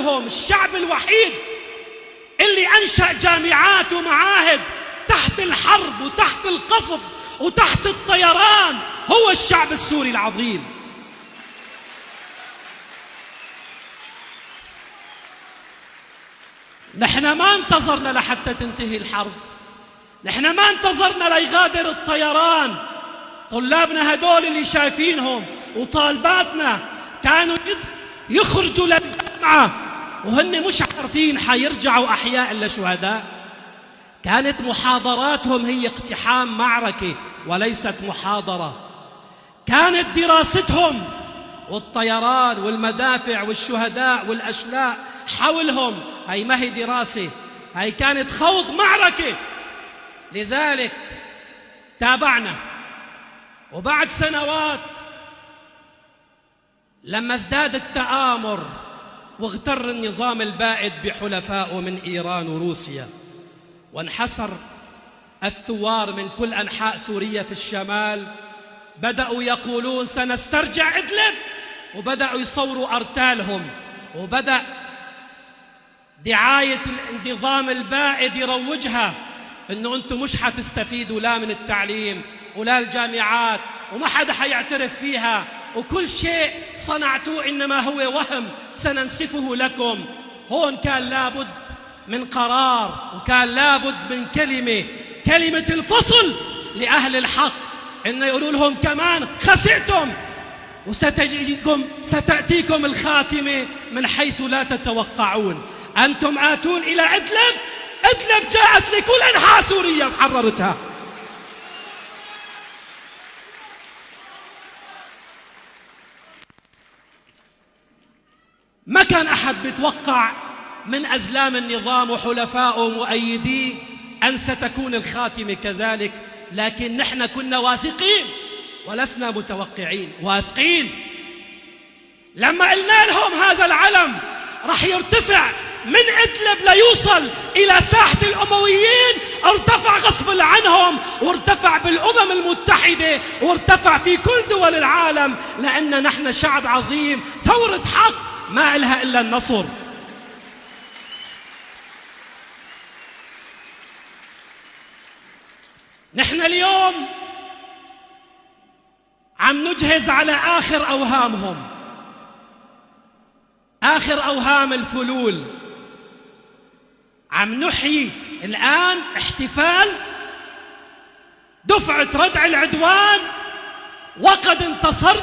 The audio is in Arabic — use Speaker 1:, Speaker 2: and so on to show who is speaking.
Speaker 1: لهم الشعب الوحيد اللي أنشأ جامعات ومعاهد تحت الحرب وتحت القصف وتحت الطيران هو الشعب السوري العظيم. نحن ما انتظرنا لحتى تنتهي الحرب، نحن ما انتظرنا ليغادر الطيران. طلابنا هدول اللي شايفينهم وطالباتنا كانوا يخرجوا للجامعة وهن مش عارفين حيرجعوا أحياء إلا شهداء. كانت محاضراتهم هي اقتحام معركة وليست محاضرة. كانت دراستهم والطيران والمدافع والشهداء والأشلاء حولهم، هي ما هي دراسة، هي كانت خوض معركة. لذلك تابعنا، وبعد سنوات لما ازداد التآمر واغتر النظام البائد بحلفائه من إيران وروسيا وانحسر الثوار من كل أنحاء سوريا في الشمال، بدأوا يقولون سنسترجع إدلب، وبدأوا يصوروا أرتالهم، وبدأ دعاية النظام البائد يروجها إنه أنتم مش حتستفيدوا لا من التعليم ولا الجامعات وما حدا حيعترف فيها، وكل شيء صنعتوه إنما هو وهم سننسفه لكم. هون كان لابد من قرار، وكان لابد من كلمة الفصل لأهل الحق، إنه يقولوا لهم كمان خسئتم ستأتيكم الخاتمة من حيث لا تتوقعون. أنتم آتون إلى إدلب، إدلب جاءت لكل أنحاء سوريا وحررتها. ما كان أحد بيتوقع من أزلام النظام وحلفائه ومؤيديه أن ستكون الخاتمة كذلك، لكن نحن كنا واثقين ولسنا متوقعين، واثقين. لما قلنا لهم هذا العلم رح يرتفع من إدلب ليوصل إلى ساحة الأمويين، ارتفع غصب عنهم، وارتفع بالأمم المتحدة، وارتفع في كل دول العالم، لأن نحن شعب عظيم، ثورة حق ما إلها إلا النصر. نحن اليوم عم نجهز على آخر أوهامهم، آخر أوهام الفلول. عم نحيي الآن احتفال دفعة ردع العدوان، وقد انتصرنا.